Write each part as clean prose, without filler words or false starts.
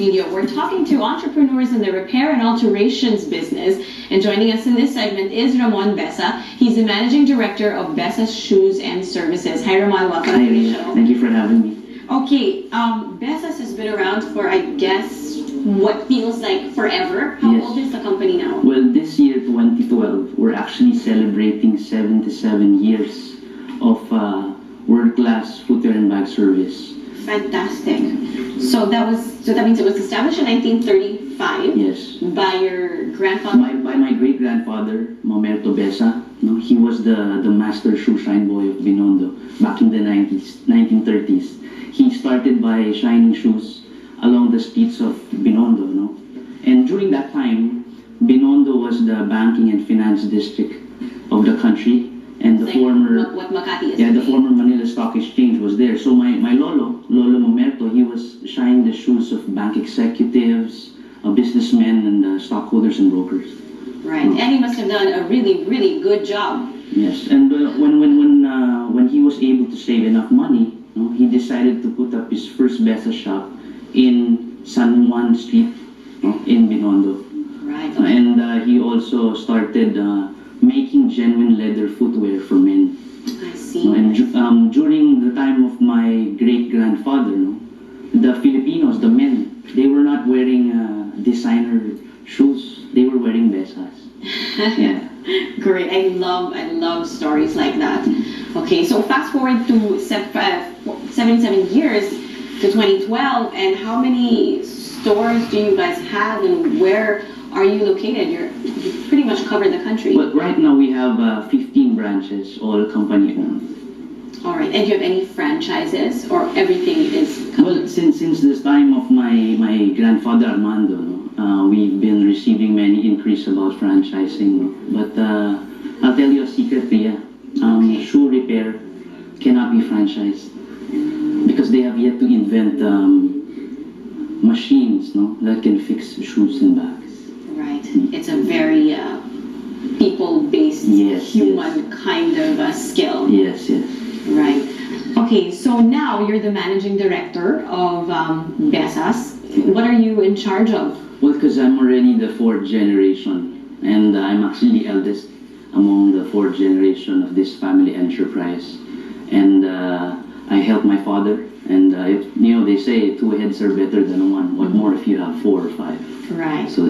Trillo. We're talking to entrepreneurs in the repair and alterations business. And joining us in this segment is Ramon Besa. He's the Managing Director of Besa's Shoes and Services. Hi Ramon, welcome to the show. Thank you for having me. Okay, Besa's has been around for, I guess, what feels like forever. How old is the company now? Well, this year, 2012, we're actually celebrating 77 years of world-class footwear and bag service. Fantastic. So that means it was established in 1935. Yes. By your grandfather. By my great-grandfather, Mamerto Besa. No, he was the master shoe shine boy of Binondo back in the 1930s. He started by shining shoes along the streets of Binondo, no? And during that time, Binondo was the banking and finance district of the country, and the former what Makati is. Yeah, the former Manila Stock Exchange was there. So my Lolo Mamerto, he was shining the shoes of bank executives, businessmen, and stockholders and brokers. Right, and he must have done a really, really good job. Yes, and when he was able to save enough money, he decided to put up his first Besa shop in San Juan Street, in Binondo. Right. And he also started making genuine leather footwear for men. I see. And during the time of my great-grandfather, the Filipinos, the men, they were not wearing designer shoes. They were wearing Besas. Yeah. Great. I love stories like that. Okay, so fast forward to 77 years to 2012, and how many stores do you guys have, and where are you located? You pretty much cover the country. Well, right now we have 15 branches, all company owned. All right, and do you have any franchises, or everything is covered? Well, since the time of my grandfather Armando, we've been receiving many inquiries about franchising. But I'll tell you a secret, Priya. Shoe repair cannot be franchised because they have yet to invent machines, that can fix shoes and bags. Right. It's a very people-based, human kind of skill. Yes. Right. Okay, so now you're the managing director of Besa's. What are you in charge of? Well, because I'm already the fourth generation, and I'm actually the eldest among the fourth generation of this family enterprise. And I help my father, and they say two heads are better than one. What more if you have 4 or 5? Right. So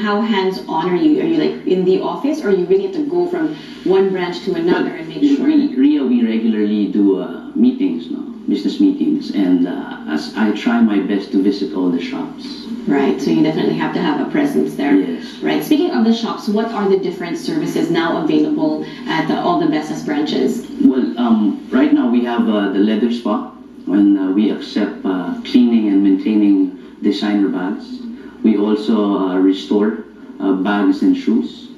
how hands-on are you? Are you like in the office, or you really have to go from one branch to another and make sure? We regularly do meetings, business meetings, and as I try my best to visit all the shops. Right, so you definitely have to have a presence there. Yes. Right. Speaking of the shops, what are the different services now available at all the Besa's branches? Well, right now we have the leather spa, and we accept cleaning and maintaining designer bags. We also restore bags and shoes,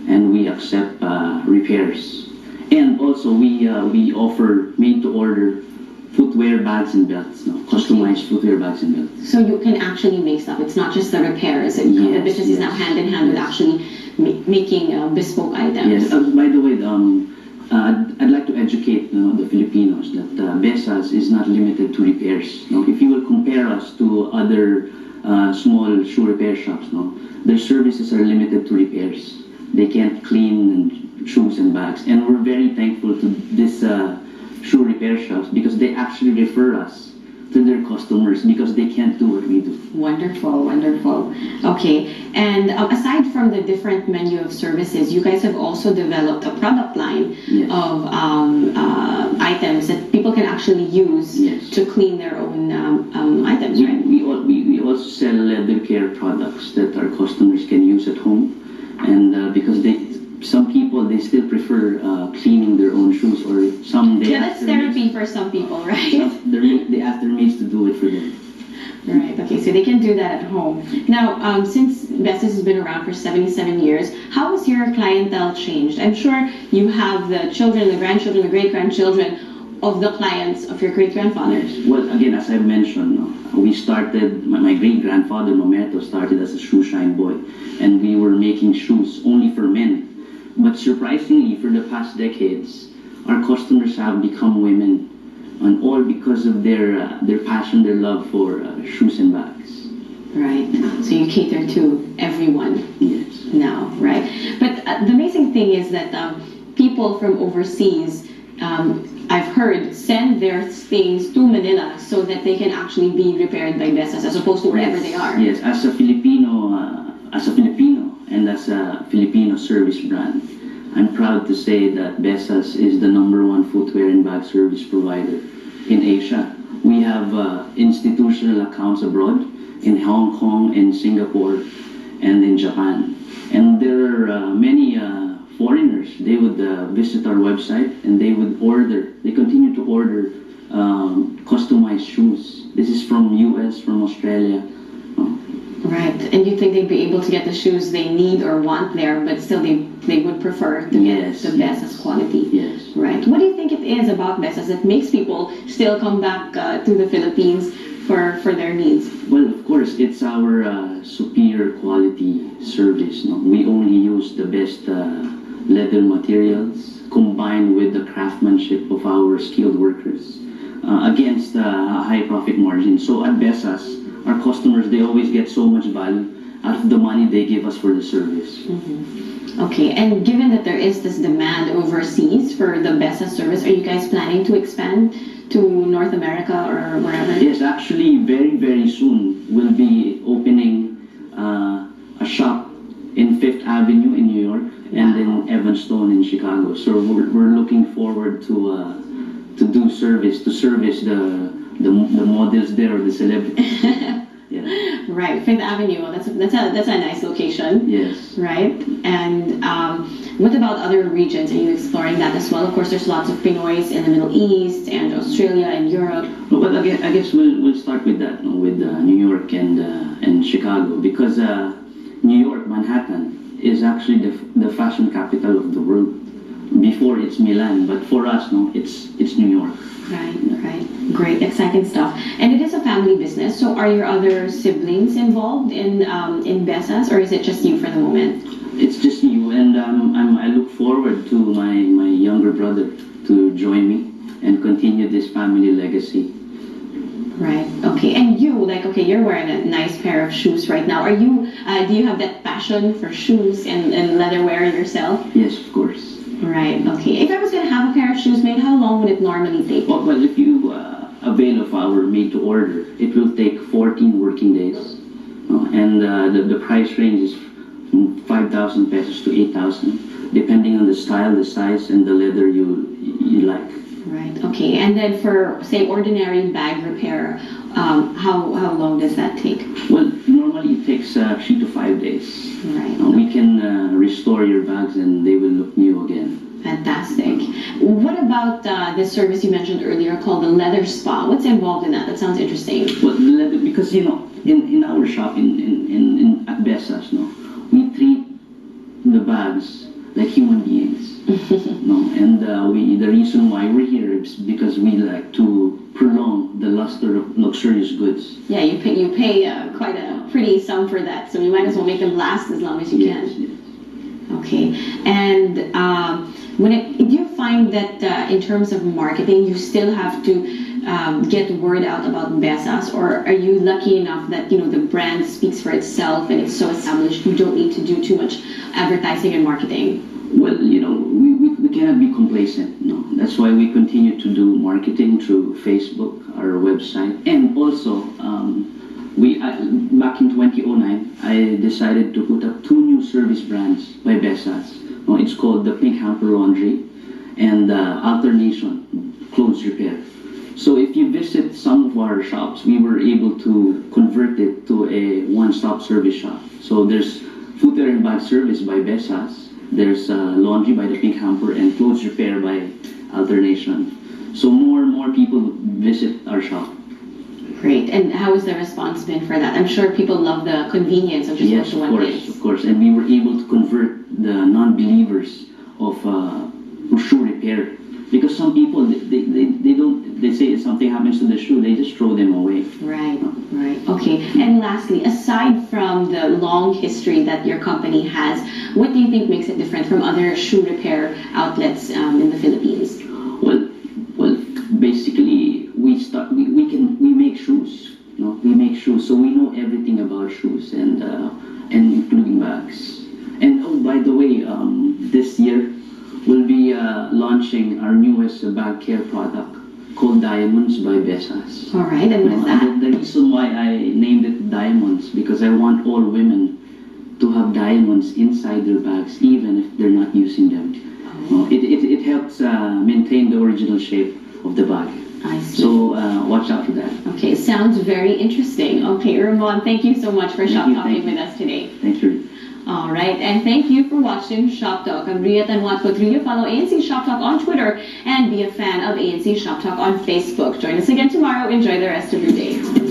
and we accept repairs. And also we offer made-to-order footwear, bags, and belts, customized footwear, bags, and belts. So you can actually make stuff. It's not just the repairs. The business is now hand in hand with actually making bespoke items. Yes. By the way, I'd like to educate the Filipinos that Besa's is not limited to repairs. If you will compare us to other small shoe repair shops, their services are limited to repairs. They can't clean shoes and bags, and we're very thankful to this shoe repair shops because they actually refer us to their customers because they can't do what we do. Wonderful. Okay, and aside from the different menu of services, you guys have also developed a product line of items that people can actually use to clean their own items, right? We also sell leather care products that our customers can use at home, and because some people still prefer cleaning their own shoes, or some that's therapy for some people, right? They ask their maids to do it for them. Right. Okay. So they can do that at home. Now, since Besa's has been around for 77 years, how has your clientele changed? I'm sure you have the children, the grandchildren, the great-grandchildren of the clients of your great-grandfathers. Well, again, as I mentioned, we started. My great-grandfather Mamerto started as a shoe shine boy, and we were making shoes only for men. But surprisingly, for the past decades, our customers have become women. and all because of their passion, their love for shoes and bags. Right. So you cater to everyone Yes. now, right? But the amazing thing is that people from overseas, I've heard, send their things to Manila so that they can actually be repaired by Besas as opposed to wherever they are. Yes, as a Filipino, and as a Filipino service brand, I'm proud to say that Besas is the #1 footwear and bag service provider in Asia. We have institutional accounts abroad in Hong Kong, in Singapore, and in Japan. And there are many foreigners. They would visit our website and they would order. They continue to order customized shoes. This is from US, from Australia. Right. And you think they'd be able to get the shoes they need or want there, but still they would prefer to Yes, get the Besas quality. Yes. Right. What do you think it is about Besas that makes people still come back to the Philippines for their needs? Well, of course, it's our superior quality service. No? We only use the best leather materials combined with the craftsmanship of our skilled workers against a high profit margin. So at Besas, our customers, they always get so much value out of the money they give us for the service. Mm-hmm. Okay, and given that there is this demand overseas for the Besa service, are you guys planning to expand to North America or wherever? Yes, actually, very, very soon we'll be opening a shop in Fifth Avenue in New York and in Evanston in Chicago. So we're looking forward to do service, to service the models there, the celebrities. Yeah. Right, Fifth Avenue. That's a nice location. Yes. Right, and what about other regions? Are you exploring that as well? Of course, there's lots of Pinoys in the Middle East and Australia and Europe. Well, I guess we'll start with that, no, with New York and Chicago, because New York, Manhattan, is actually the fashion capital of the world. Before it's Milan, but for us, no, it's New York. Right, right. Great, exciting stuff. And it is a family business, so are your other siblings involved in Besas, or is it just you for the moment? It's just you, and I look forward to my younger brother to join me and continue this family legacy. Right. Okay. And you, you're wearing a nice pair of shoes right now. Are you? Do you have that passion for shoes and leatherwear yourself? Yes, of course. Right. Okay. If I was gonna have a pair of shoes made, how long would it normally take? Well, if you avail of our made-to-order, it will take 14 working days, and the price range is from 5,000 pesos to 8,000, depending on the style, the size, and the leather you like. Right. Okay. And then for say ordinary bag repair, how long does that take? Well, normally it takes 3 to 5 days. Right. We can restore your bags and they will look new again. Fantastic. What about the service you mentioned earlier called the leather spa? What's involved in that? That sounds interesting. Well, the leather, because in our shop in at Besas, we treat the bags like human beings. And the reason why we're here is because we like to prolong the luster of luxurious goods. Yeah, you pay quite a pretty sum for that, so you might as well make them last as long as you can. Yes. Okay, and do you find that in terms of marketing, you still have to get word out about Besas, or are you lucky enough that the brand speaks for itself and it's so established you don't need to do too much advertising and marketing? Well, we cannot be complacent. No, that's why we continue to do marketing through Facebook, our website, and also back in 2009, I decided to put up 2 new service brands by Besas. It's called the Pink Hamper Laundry and Alternation Clothes Repair. So if you visit some of our shops, we were able to convert it to a one-stop service shop. So there's footwear and bag service by Besas. There's laundry by the Pink Hamper and clothes repair by Alternation. So more and more people visit our shop. Great. And how has the response been for that? I'm sure people love the convenience of just going to one place. Of course. And we were able to convert the non-believers of shoe repair. Because some people, they say if something happens to the shoe, they just throw them away. Right. Okay. And lastly, aside from the long history that your company has, what do you think makes it different from other shoe repair outlets in the Philippines? Well, basically we make shoes. We make shoes, so we know everything about shoes and including bags. And oh, by the way, this year we'll be launching our newest bag care product called Diamonds by Besas. All right, and what is that? And the reason why I named it Diamonds, because I want all women to have diamonds inside their bags even if they're not using them. It helps maintain the original shape of the bag. I see. So watch out for that. Okay, sounds very interesting. Okay, Ramon, thank you so much for Shop Talking with us today. Thank you. All right, and thank you for watching Shop Talk. I'm Ria Tanjuatco Trillo. Follow ANC Shop Talk on Twitter and be a fan of ANC Shop Talk on Facebook. Join us again tomorrow. Enjoy the rest of your day.